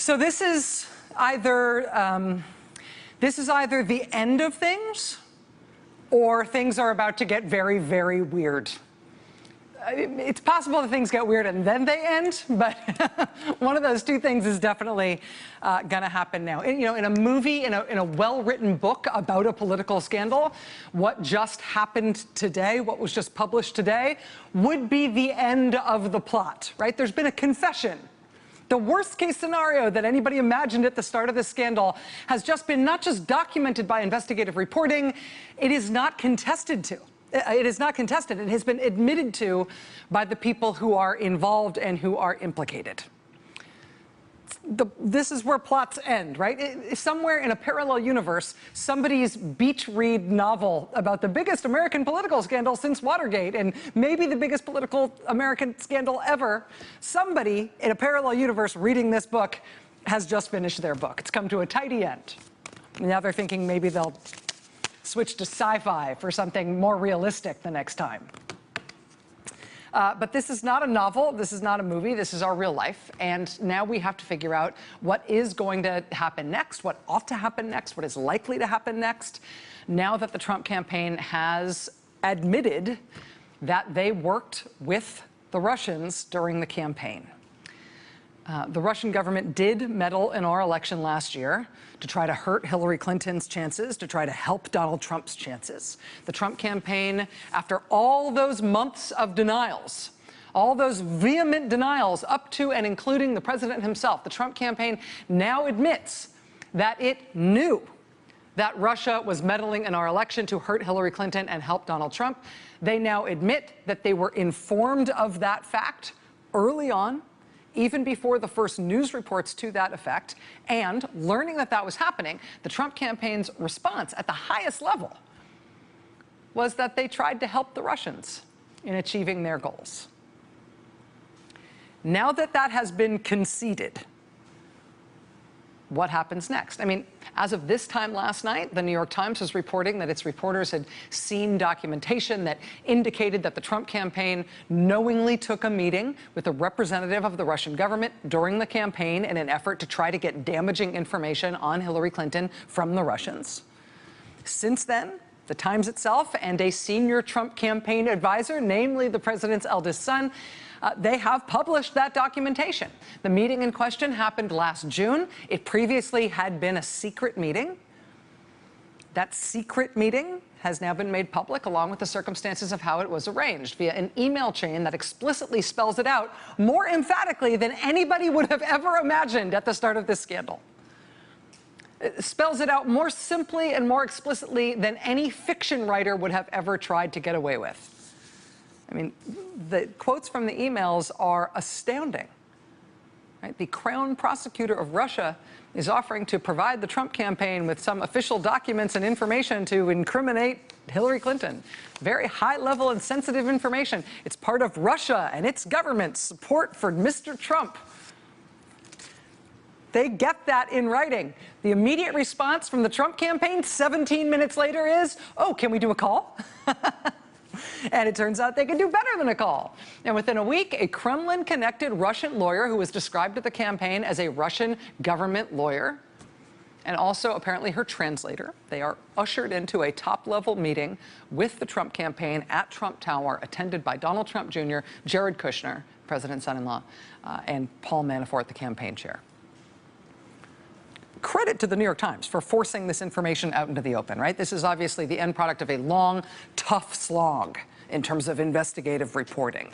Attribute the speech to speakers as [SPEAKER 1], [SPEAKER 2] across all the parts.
[SPEAKER 1] So this is either the end of things, or things are about to get very, very weird. It's possible that things get weird and then they end, but one of those two things is definitely going to happen now. In a movie, in a well-written book about a political scandal, what just happened today, what was just published today, would be the end of the plot, right? There's been a confession. The worst case scenario that anybody imagined at the start of this scandal has just been not just documented by investigative reporting, it is not contested to. It is not contested. It has been admitted to by the people who are involved and who are implicated. This is where plots end, right? Somewhere in a parallel universe, somebody's beach read novel about the biggest American political scandal since Watergate, and maybe the biggest political American scandal ever, somebody in a parallel universe reading this book has just finished their book. It's come to a tidy end. And now they're thinking maybe they'll switch to sci-fi for something more realistic the next time. But this is not a novel, this is not a movie, this is our real life. And now we have to figure out what is going to happen next, what ought to happen next, what is likely to happen next, now that the Trump campaign has admitted that they worked with the Russians during the campaign. The Russian government did meddle in our election last year to try to hurt Hillary Clinton's chances, to try to help Donald Trump's chances. The Trump campaign, after all those months of denials, all those vehement denials up to and including the president himself, the Trump campaign now admits that it knew that Russia was meddling in our election to hurt Hillary Clinton and help Donald Trump. They now admit that they were informed of that fact early on, even before the first news reports to that effect, and learning that that was happening, the Trump campaign's response at the highest level was that they tried to help the Russians in achieving their goals. Now that that has been conceded, what happens next? I mean, as of this time last night, the New York Times was reporting that its reporters had seen documentation that indicated that the Trump campaign knowingly took a meeting with a representative of the Russian government during the campaign in an effort to try to get damaging information on Hillary Clinton from the Russians. Since then, the Times itself and a senior Trump campaign advisor, namely the president's eldest son, they have published that documentation. The meeting in question happened last June. It previously had been a secret meeting. That secret meeting has now been made public, along with the circumstances of how it was arranged, via an email chain that explicitly spells it out more emphatically than anybody would have ever imagined at the start of this scandal. It spells it out more simply and more explicitly than any fiction writer would have ever tried to get away with. I mean, the quotes from the emails are astounding. Right? The Crown Prosecutor of Russia is offering to provide the Trump campaign with some official documents and information to incriminate Hillary Clinton. Very high-level and sensitive information. It's part of Russia and its government's support for Mr. Trump. They get that in writing. The immediate response from the Trump campaign 17 minutes later is, oh, can we do a call? And it turns out they can do better than a call. And within a week, a Kremlin-connected Russian lawyer who was described to the campaign as a Russian government lawyer, and also apparently her translator, they are ushered into a top-level meeting with the Trump campaign at Trump Tower, attended by Donald Trump Jr., Jared Kushner, president's son-in-law, and Paul Manafort, the campaign chair. Credit to the New York Times for forcing this information out into the open, right? This is obviously the end product of a long, tough slog in terms of investigative reporting.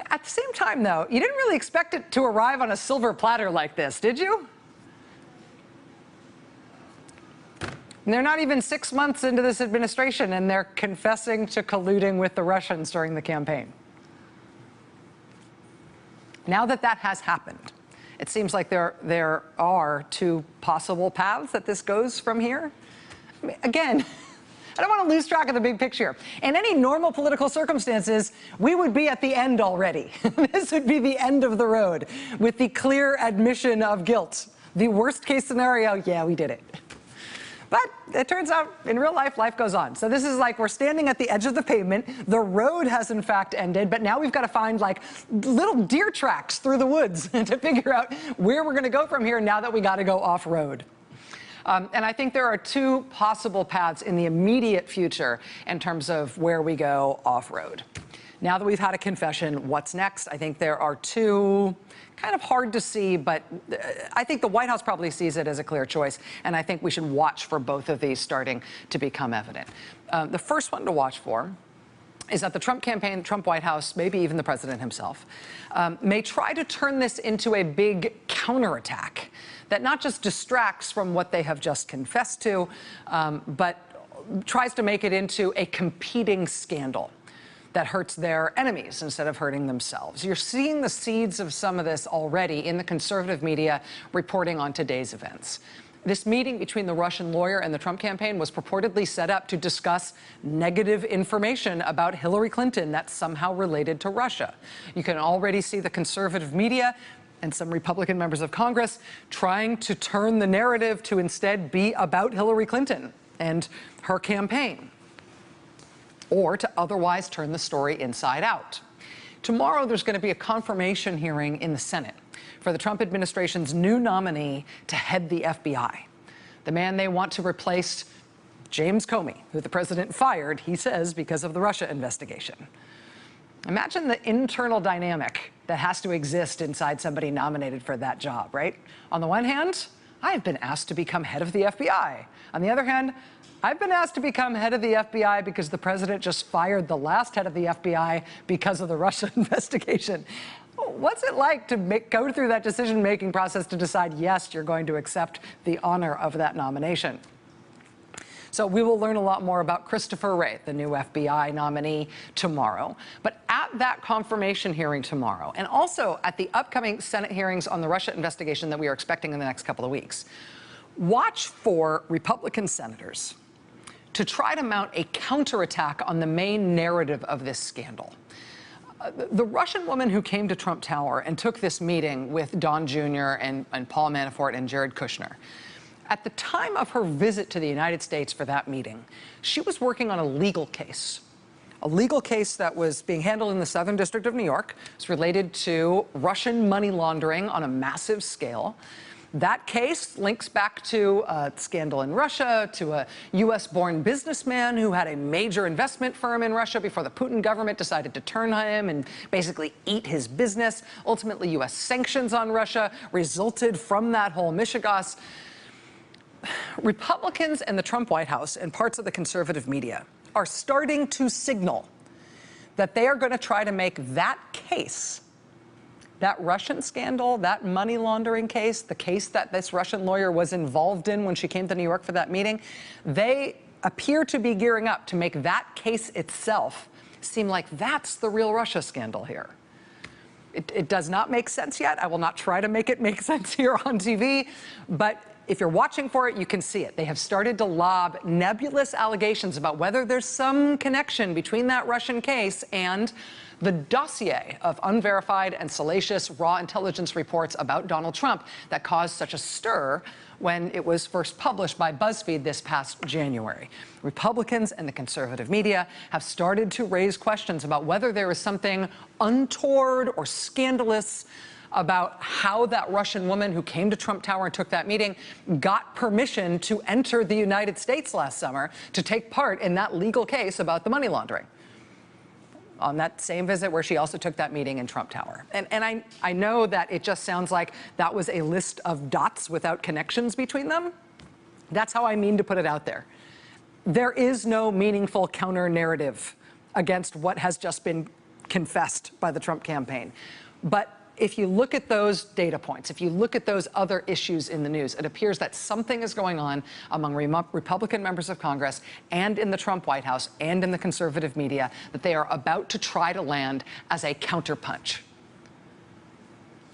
[SPEAKER 1] At the same time, though, you didn't really expect it to arrive on a silver platter like this, did you? And they're not even 6 months into this administration, and they're confessing to colluding with the Russians during the campaign. Now that that has happened, it seems like there are two possible paths that this goes from here. I mean, again, I don't want to lose track of the big picture. In any normal political circumstances, we would be at the end already. This would be the end of the road with the clear admission of guilt. The worst case scenario, yeah, we did it. But it turns out in real life, life goes on. So this is like we're standing at the edge of the pavement. The road has in fact ended, but now we've got to find like little deer tracks through the woods to figure out where we're going to go from here now that we got to go off-road. And I think there are two possible paths in the immediate future in terms of where we go off-road. Now that we've had a confession, what's next? I think there are two kind of hard to see, but I think the White House probably sees it as a clear choice, and I think we should watch for both of these starting to become evident. The first one to watch for is that the Trump campaign, Trump White House, maybe even the president himself, may try to turn this into a big counterattack that not just distracts from what they have just confessed to, but tries to make it into a competing scandal that hurts their enemies instead of hurting themselves. You're seeing the seeds of some of this already in the conservative media reporting on today's events. This meeting between the Russian lawyer and the Trump campaign was purportedly set up to discuss negative information about Hillary Clinton that's somehow related to Russia. You can already see the conservative media and some Republican members of Congress trying to turn the narrative to instead be about Hillary Clinton and her campaign, or to otherwise turn the story inside out. Tomorrow, there's going to be a confirmation hearing in the Senate for the Trump administration's new nominee to head the FBI, the man they want to replace James Comey, who the president fired, he says, because of the Russia investigation. Imagine the internal dynamic that has to exist inside somebody nominated for that job, right? On the one hand, I've been asked to become head of the FBI. On the other hand, I've been asked to become head of the FBI because the president just fired the last head of the FBI because of the Russia investigation. What's it like to go through that decision-making process to decide, yes, you're going to accept the honor of that nomination? So we will learn a lot more about Christopher Wray, the new FBI nominee, tomorrow. But at that confirmation hearing tomorrow, and also at the upcoming Senate hearings on the Russia investigation that we are expecting in the next couple of weeks, watch for Republican senators to try to mount a counterattack on the main narrative of this scandal. The Russian woman who came to Trump Tower and took this meeting with Don Jr. and Paul Manafort and Jared Kushner, at the time of her visit to the United States for that meeting, she was working on a legal case that was being handled in the Southern District of New York. It's related to Russian money laundering on a massive scale. That case links back to a scandal in Russia, to a U.S.-born businessman who had a major investment firm in Russia before the Putin government decided to turn on him and basically eat his business. Ultimately, U.S. sanctions on Russia resulted from that whole mishegas. Republicans and the Trump White House and parts of the conservative media are starting to signal that they are going to try to make that case, that Russian scandal, that money laundering case, the case that this Russian lawyer was involved in when she came to New York for that meeting, they appear to be gearing up to make that case itself seem like that's the real Russia scandal here. It does not make sense yet. I will not try to make it make sense here on TV, but if you're watching for it, you can see it. They have started to lob nebulous allegations about whether there's some connection between that Russian case and the dossier of unverified and salacious raw intelligence reports about Donald Trump that caused such a stir when it was first published by BuzzFeed this past January. Republicans and the conservative media have started to raise questions about whether there is something untoward or scandalous about how that Russian woman who came to Trump Tower and took that meeting got permission to enter the United States last summer to take part in that legal case about the money laundering on that same visit where she also took that meeting in Trump Tower. And I know that it just sounds like that was a list of dots without connections between them. That's how I mean to put it out there. There is no meaningful counter-narrative against what has just been confessed by the Trump campaign. But if you look at those data points, if you look at those other issues in the news, it appears that something is going on among Republican members of Congress and in the Trump White House and in the conservative media that they are about to try to land as a counterpunch,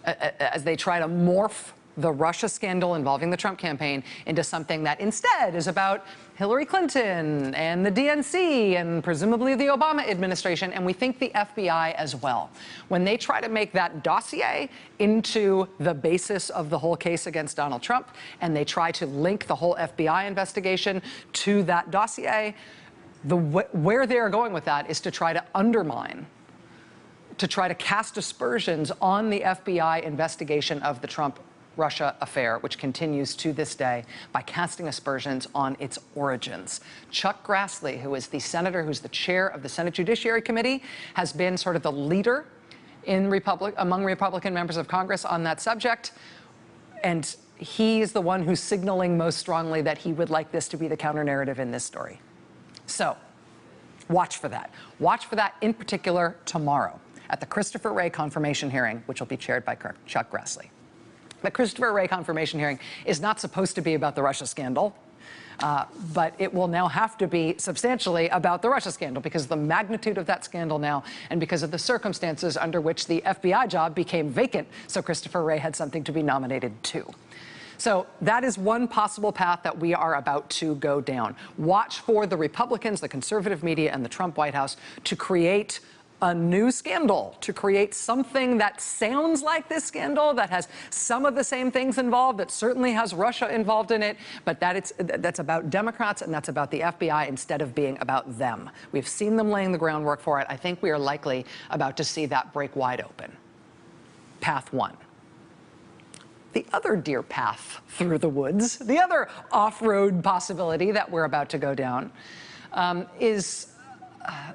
[SPEAKER 1] as they try to morph the Russia scandal involving the Trump campaign into something that instead is about Hillary Clinton and the DNC and presumably the Obama administration, and we think the FBI as well. When they try to make that dossier into the basis of the whole case against Donald Trump, and they try to link the whole FBI investigation to that dossier, where they are going with that is to try to undermine, to try to cast aspersions on the FBI investigation of the Trump-Russia affair, which continues to this day, by casting aspersions on its origins. Chuck Grassley, who is the senator who's the chair of the Senate Judiciary Committee, has been sort of the leader among Republican members of Congress on that subject. And he is the one who's signaling most strongly that he would like this to be the counter-narrative in this story. So watch for that. Watch for that in particular tomorrow at the Christopher Wray confirmation hearing, which will be chaired by Chuck Grassley. The Christopher Wray confirmation hearing is not supposed to be about the Russia scandal, but it will now have to be substantially about the Russia scandal because of the magnitude of that scandal now and because of the circumstances under which the FBI job became vacant, so Christopher Wray had something to be nominated to. So that is one possible path that we are about to go down. Watch for the Republicans, the conservative media, and the Trump White House to create a new scandal, to create something that sounds like this scandal, that has some of the same things involved, that certainly has Russia involved in it, but that's about Democrats and that's about the FBI instead of being about them. We've seen them laying the groundwork for it. I think we are likely about to see that break wide open. Path one. The other deer path through the woods, the other off-road possibility that we're about to go down is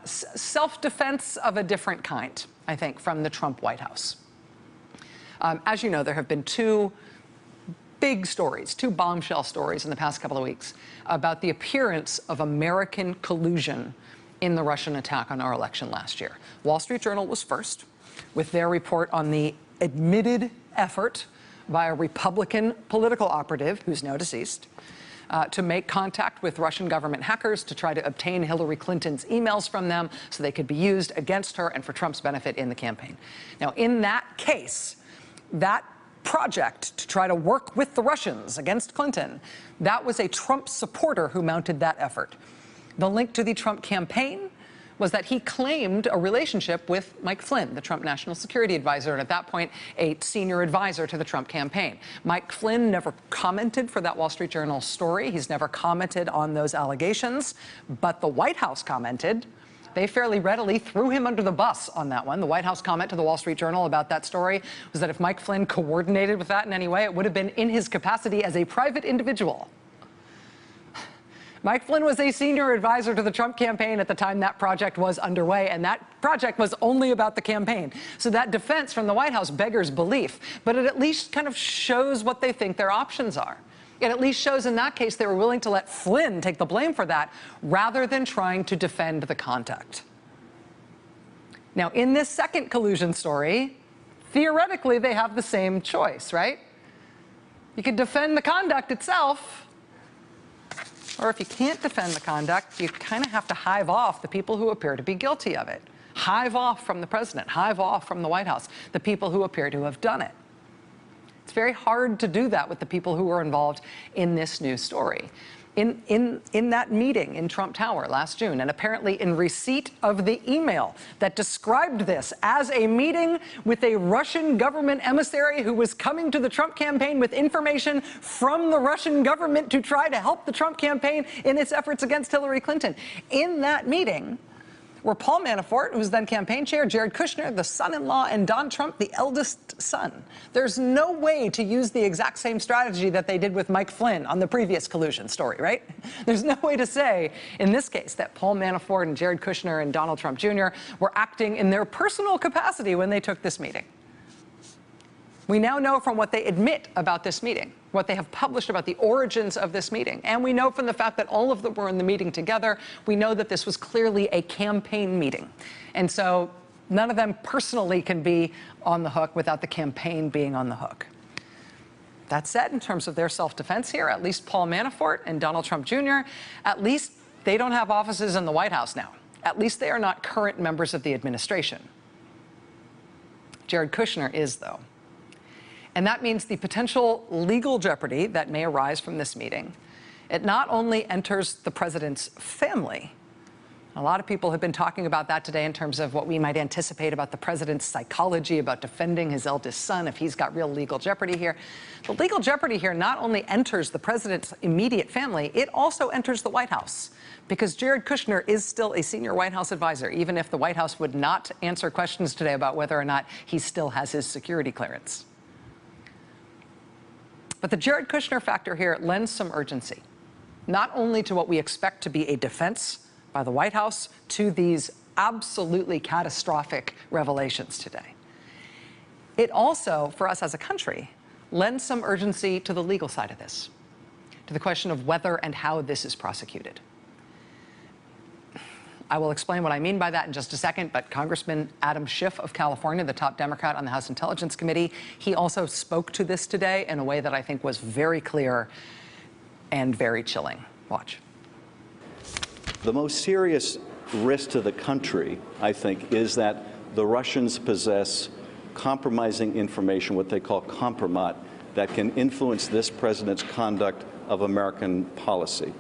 [SPEAKER 1] self-defense of a different kind, I think, from the Trump White House. As you know, there have been two big stories, two bombshell stories in the past couple of weeks about the appearance of American collusion in the Russian attack on our election last year. Wall Street Journal was first with their report on the admitted effort by a Republican political operative, who's now deceased, to make contact with Russian government hackers to try to obtain Hillary Clinton's emails from them so they could be used against her and for Trump's benefit in the campaign. Now, in that case, that project to try to work with the Russians against Clinton, that was a Trump supporter who mounted that effort. The link to the Trump campaign was that he claimed a relationship with Mike Flynn, the Trump National Security Advisor, and at that point, a senior advisor to the Trump campaign. Mike Flynn never commented for that Wall Street Journal story. He's never commented on those allegations, but the White House commented. They fairly readily threw him under the bus on that one. The White House comment to the Wall Street Journal about that story was that if Mike Flynn coordinated with that in any way, it would have been in his capacity as a private individual. Mike Flynn was a senior advisor to the Trump campaign at the time that project was underway, and that project was only about the campaign. So that defense from the White House beggars belief, but it at least kind of shows what they think their options are. It at least shows in that case they were willing to let Flynn take the blame for that rather than trying to defend the conduct. Now, in this second collusion story, theoretically, they have the same choice, right? You could defend the conduct itself, or if you can't defend the conduct, you kind of have to hive off the people who appear to be guilty of it. Hive off from the president, hive off from the White House, the people who appear to have done it. It's very hard to do that with the people who were involved in this new story. In that meeting in Trump Tower last June, and apparently in receipt of the email that described this as a meeting with a Russian government emissary who was coming to the Trump campaign with information from the Russian government to try to help the Trump campaign in its efforts against Hillary Clinton. In that meeting were Paul Manafort, who was then campaign chair, Jared Kushner, the son-in-law, and Don Trump, the eldest son. There's no way to use the exact same strategy that they did with Mike Flynn on the previous collusion story, right? There's no way to say, in this case, that Paul Manafort and Jared Kushner and Donald Trump Jr. were acting in their personal capacity when they took this meeting. We now know from what they admit about this meeting, what they have published about the origins of this meeting, and we know from the fact that all of them were in the meeting together, we know that this was clearly a campaign meeting. And so none of them personally can be on the hook without the campaign being on the hook. That said, in terms of their self-defense here, at least Paul Manafort and Donald Trump Jr., at least they don't have offices in the White House now. At least they are not current members of the administration. Jared Kushner is, though. And that means the potential legal jeopardy that may arise from this meeting. It not only enters the president's family. A lot of people have been talking about that today in terms of what we might anticipate about the president's psychology, about defending his eldest son if he's got real legal jeopardy here. The legal jeopardy here not only enters the president's immediate family, it also enters the White House, because Jared Kushner is still a senior White House advisor, even if the White House would not answer questions today about whether or not he still has his security clearance. But the Jared Kushner factor here lends some urgency, not only to what we expect to be a defense by the White House to these absolutely catastrophic revelations today. It also, for us as a country, lends some urgency to the legal side of this, to the question of whether and how this is prosecuted. I will explain what I mean by that in just a second, but Congressman Adam Schiff of California, the top Democrat on the House Intelligence Committee, he also spoke to this today in a way that I think was very clear and very chilling. Watch.
[SPEAKER 2] The most serious risk to the country, I think, is that the Russians possess compromising information, what they call compromat, that can influence this president's conduct of American policy.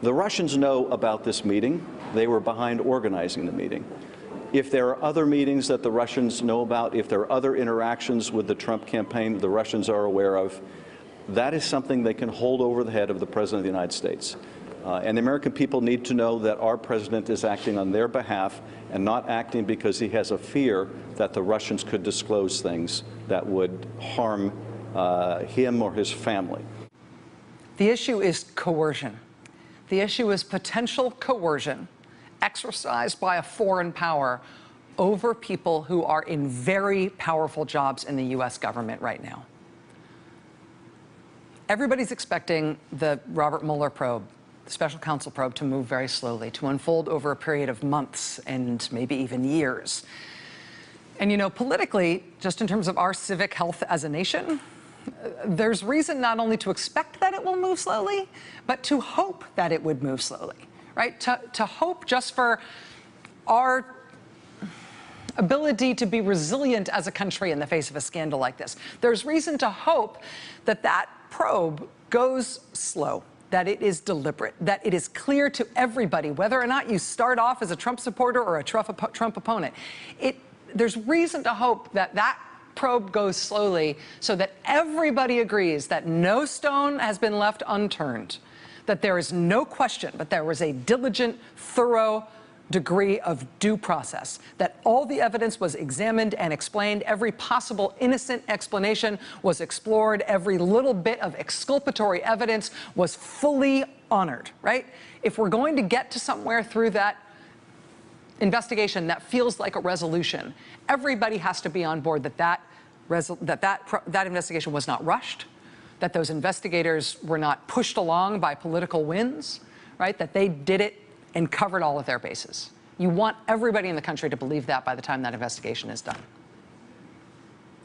[SPEAKER 2] The Russians know about this meeting. They were behind organizing the meeting. If there are other meetings that the Russians know about, if there are other interactions with the Trump campaign the Russians are aware of, that is something they can hold over the head of the President of the United States. And the American people need to know that our president is acting on their behalf and not acting because he has a fear that the Russians could disclose things that would harm him or his family.
[SPEAKER 1] The issue is coercion. The issue is potential coercion exercised by a foreign power over people who are in very powerful jobs in the U.S. government right now. Everybody's expecting the Robert Mueller probe, the special counsel probe, to move very slowly, to unfold over a period of months and maybe even years. And, you know, politically, just in terms of our civic health as a nation, there's reason not only to expect that it will move slowly, but to hope that it would move slowly, right? To hope just for our ability to be resilient as a country in the face of a scandal like this. There's reason to hope that that probe goes slow, that it is deliberate, that it is clear to everybody, whether or not you start off as a Trump supporter or a Trump opponent. There's reason to hope that that probe goes slowly so that everybody agrees that no stone has been left unturned, that there is no question, but there was a diligent, thorough degree of due process, that all the evidence was examined and explained, every possible innocent explanation was explored, every little bit of exculpatory evidence was fully honored, right? If we're going to get to somewhere through that investigation that feels like a resolution, everybody has to be on board that investigation was not rushed, that those investigators were not pushed along by political winds, right? That they did it and covered all of their bases. You want everybody in the country to believe that by the time that investigation is done.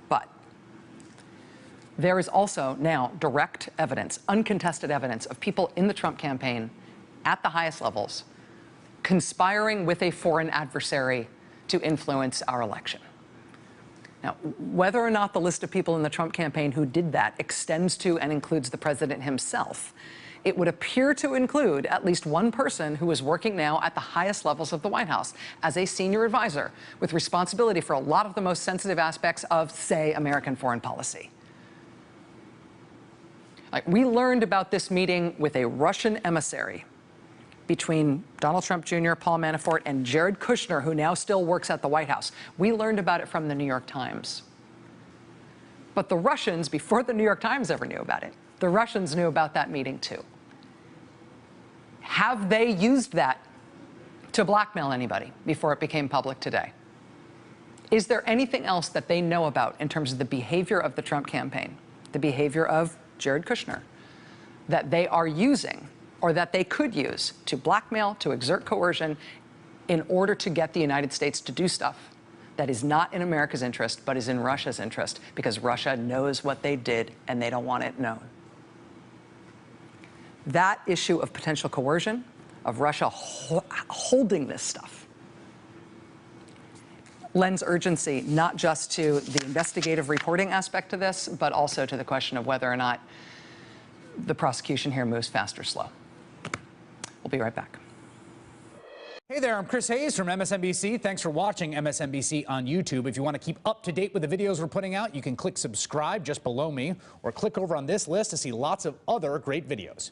[SPEAKER 1] But there is also now direct evidence, uncontested evidence of people in the Trump campaign at the highest levels conspiring with a foreign adversary to influence our election. Now, whether or not the list of people in the Trump campaign who did that extends to and includes the president himself, it would appear to include at least one person who is working now at the highest levels of the White House as a senior advisor with responsibility for a lot of the most sensitive aspects of, say, American foreign policy. We learned about this meeting with a Russian emissary between Donald Trump Jr., Paul Manafort, and Jared Kushner, who now still works at the White House. We learned about it from the New York Times. But the Russians, before the New York Times ever knew about it, the Russians knew about that meeting too. Have they used that to blackmail anybody before it became public today? Is there anything else that they know about in terms of the behavior of the Trump campaign, the behavior of Jared Kushner, that they are using or that they could use to blackmail, to exert coercion in order to get the United States to do stuff that is not in America's interest, but is in Russia's interest, because Russia knows what they did and they don't want it known? That issue of potential coercion, of Russia holding this stuff, lends urgency not just to the investigative reporting aspect of this, but also to the question of whether or not the prosecution here moves fast or slow. We'll be right back.
[SPEAKER 3] Hey there, I'm Chris Hayes from MSNBC. Thanks for watching MSNBC on YouTube. If you want to keep up to date with the videos we're putting out, you can click subscribe just below me or click over on this list to see lots of other great videos.